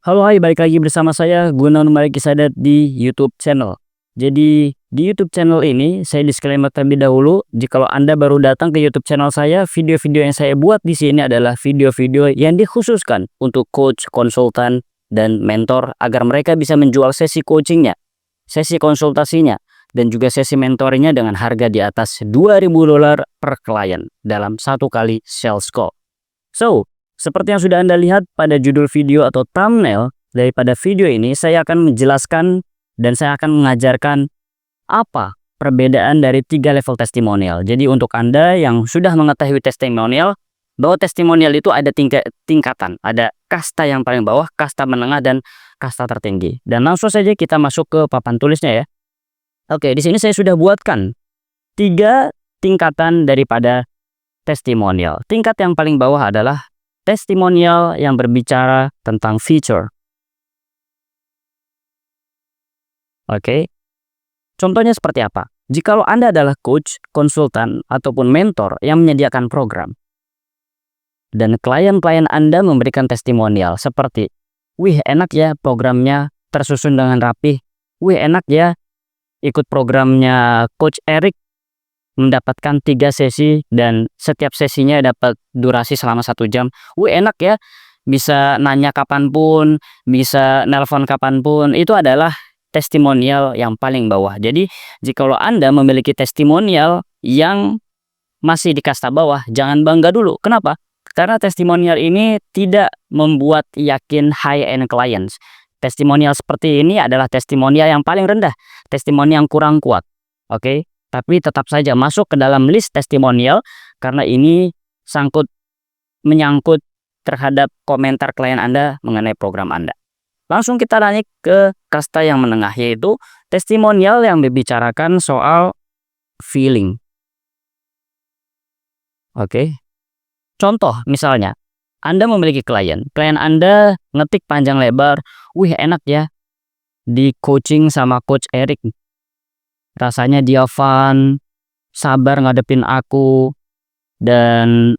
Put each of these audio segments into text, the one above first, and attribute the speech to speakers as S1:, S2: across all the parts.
S1: Halo, hai, balik lagi bersama saya Gunawan Malik Sadat di YouTube channel. Jadi di YouTube channel ini saya disclaimer terlebih dahulu, jikalau Anda baru datang ke YouTube channel saya, video-video yang saya buat di sini adalah video-video yang dikhususkan untuk coach, konsultan, dan mentor agar mereka bisa menjual sesi coachingnya, sesi konsultasinya, dan juga sesi mentoringnya dengan harga di atas $2.000 per klien dalam satu kali sales call. So, seperti yang sudah Anda lihat pada judul video atau thumbnail daripada video ini, saya akan menjelaskan dan saya akan mengajarkan apa perbedaan dari 3 level testimonial. Jadi untuk Anda yang sudah mengetahui testimonial, bahwa testimonial itu ada tingkatan, ada kasta yang paling bawah, kasta menengah, dan kasta tertinggi. Dan langsung saja kita masuk ke papan tulisnya ya. Oke, di sini saya sudah buatkan 3 tingkatan daripada testimonial. Tingkat yang paling bawah adalah testimonial yang berbicara tentang feature. Oke. Contohnya seperti apa? Jikalau Anda adalah coach, konsultan, ataupun mentor yang menyediakan program, dan klien-klien Anda memberikan testimonial seperti, wih enak ya programnya tersusun dengan rapih, wih enak ya ikut programnya Coach Eric, mendapatkan 3 sesi dan setiap sesinya dapat durasi selama 1 jam. Wih enak ya, bisa nanya kapanpun, bisa nelpon kapanpun. Itu adalah testimonial yang paling bawah. Jadi jikalau Anda memiliki testimonial yang masih di kasta bawah, jangan bangga dulu. Kenapa? Karena testimonial ini tidak membuat yakin high-end clients. Testimonial seperti ini adalah testimonial yang paling rendah, testimonial yang kurang kuat. Oke? Tapi tetap saja masuk ke dalam list testimonial karena ini menyangkut terhadap komentar klien Anda mengenai program Anda. Langsung kita naik ke kasta yang menengah, yaitu testimonial yang membicarakan soal feeling. Oke. Contoh misalnya, Anda memiliki klien Anda ngetik panjang lebar, wih enak ya di coaching sama Coach Eric. Rasanya dia fun, sabar ngadepin aku, dan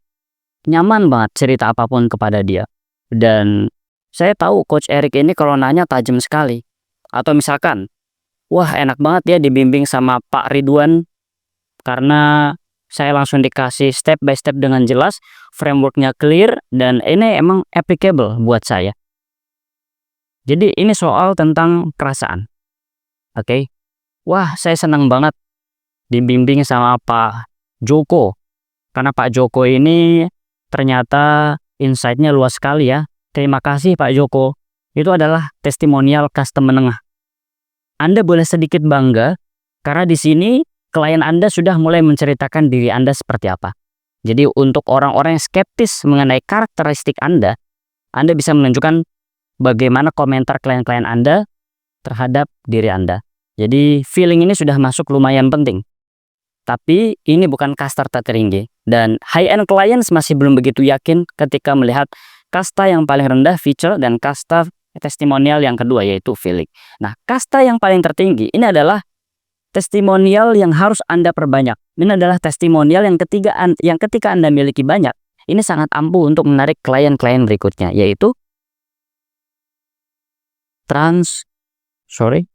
S1: nyaman banget cerita apapun kepada dia. Dan saya tahu Coach Eric ini kalau nanya tajam sekali. Atau misalkan, wah enak banget ya dibimbing sama Pak Ridwan, karena saya langsung dikasih step by step dengan jelas, frameworknya clear, dan ini emang applicable buat saya. Jadi ini soal tentang perasaan. Oke. Wah, saya senang banget dibimbing sama Pak Joko. Karena Pak Joko ini ternyata insight-nya luas sekali ya. Terima kasih Pak Joko. Itu adalah testimonial custom menengah. Anda boleh sedikit bangga karena di sini klien Anda sudah mulai menceritakan diri Anda seperti apa. Jadi untuk orang-orang yang skeptis mengenai karakteristik Anda bisa menunjukkan bagaimana komentar klien-klien Anda terhadap diri Anda. Jadi feeling ini sudah masuk lumayan penting. Tapi ini bukan kasta tertinggi. Dan high-end clients masih belum begitu yakin ketika melihat kasta yang paling rendah feature dan kasta testimonial yang kedua yaitu feeling. Nah, kasta yang paling tertinggi ini adalah testimonial yang harus Anda perbanyak. Ini adalah testimonial yang ketika Anda miliki banyak, ini sangat ampuh untuk menarik klien-klien berikutnya, yaitu transformation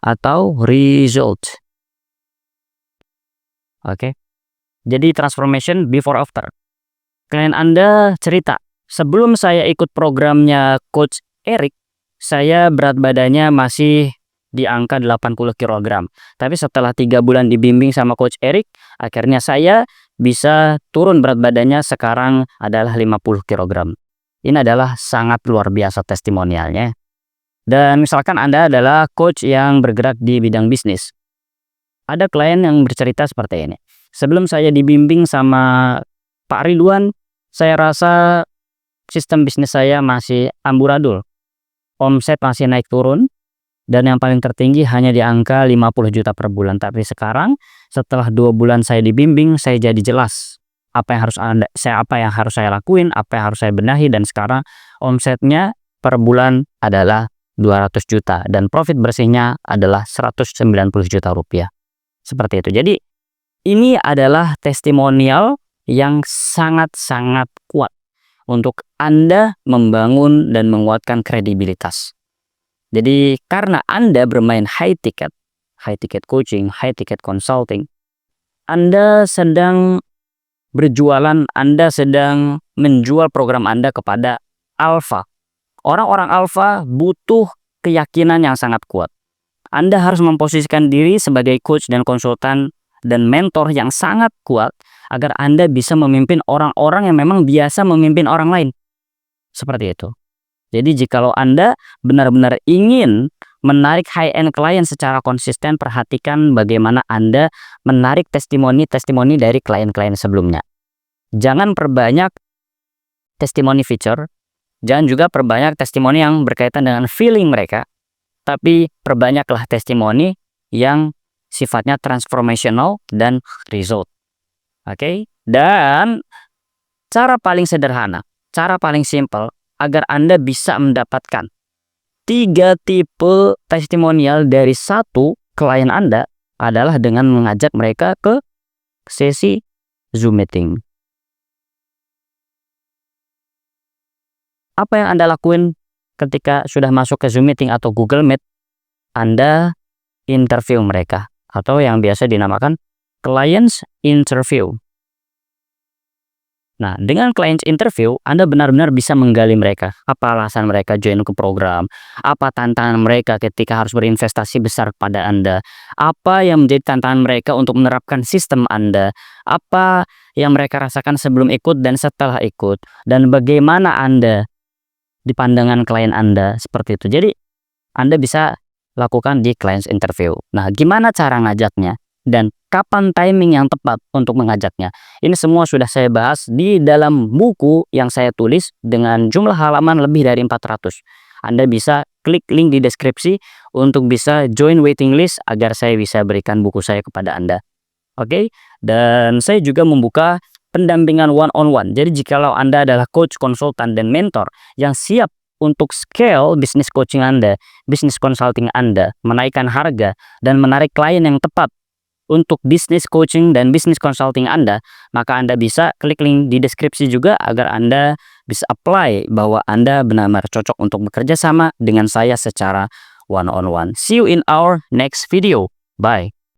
S1: atau result. Oke. Jadi transformation before after. Klien Anda cerita, sebelum saya ikut programnya Coach Eric, saya berat badannya masih di angka 80 kg. Tapi setelah 3 bulan dibimbing sama Coach Eric, akhirnya saya bisa turun berat badannya sekarang adalah 50 kg. Ini adalah sangat luar biasa testimonialnya. Dan misalkan Anda adalah coach yang bergerak di bidang bisnis. Ada klien yang bercerita seperti ini. Sebelum saya dibimbing sama Pak Ridwan, saya rasa sistem bisnis saya masih amburadul. Omset masih naik turun, dan yang paling tertinggi hanya di angka 50 juta per bulan. Tapi sekarang setelah 2 bulan saya dibimbing, saya jadi jelas apa yang harus saya lakuin, apa yang harus saya benahi, dan sekarang omsetnya per bulan adalah 200 juta dan profit bersihnya adalah 190 juta rupiah. Seperti itu. Jadi ini adalah testimonial yang sangat-sangat kuat untuk Anda membangun dan menguatkan kredibilitas. Jadi karena Anda bermain high ticket coaching, high ticket consulting, Anda sedang berjualan, Anda sedang menjual program Anda kepada alpha. Orang-orang alpha butuh keyakinan yang sangat kuat. Anda harus memposisikan diri sebagai coach dan konsultan dan mentor yang sangat kuat agar Anda bisa memimpin orang-orang yang memang biasa memimpin orang lain. Seperti itu. Jadi jikalau Anda benar-benar ingin menarik high-end klien secara konsisten, perhatikan bagaimana Anda menarik testimoni-testimoni dari klien-klien sebelumnya. Jangan perbanyak testimoni feature, jangan juga perbanyak testimoni yang berkaitan dengan feeling mereka, tapi perbanyaklah testimoni yang sifatnya transformational dan result. Oke? Dan cara paling sederhana, cara paling simple agar Anda bisa mendapatkan 3 tipe testimonial dari satu klien Anda adalah dengan mengajak mereka ke sesi Zoom meeting. Apa yang Anda lakuin ketika sudah masuk ke Zoom meeting atau Google Meet? Anda interview mereka atau yang biasa dinamakan clients interview. Nah, dengan clients interview, Anda benar-benar bisa menggali mereka. Apa alasan mereka join ke program? Apa tantangan mereka ketika harus berinvestasi besar kepada Anda? Apa yang menjadi tantangan mereka untuk menerapkan sistem Anda? Apa yang mereka rasakan sebelum ikut dan setelah ikut? Dan bagaimana Anda di pandangan klien Anda seperti itu. Jadi Anda bisa lakukan di clients interview. Nah, gimana cara ngajaknya dan kapan timing yang tepat untuk mengajaknya? Ini semua sudah saya bahas di dalam buku yang saya tulis dengan jumlah halaman lebih dari 400. Anda bisa klik link di deskripsi untuk bisa join waiting list agar saya bisa berikan buku saya kepada Anda. Oke? Dan saya juga membuka pendampingan one-on-one. Jadi jikalau Anda adalah coach, konsultan, dan mentor yang siap untuk scale bisnis coaching Anda, bisnis consulting Anda, menaikkan harga, dan menarik klien yang tepat untuk bisnis coaching dan bisnis consulting Anda, maka Anda bisa klik link di deskripsi juga agar Anda bisa apply bahwa Anda benar-benar cocok untuk bekerja sama dengan saya secara one-on-one. See you in our next video. Bye.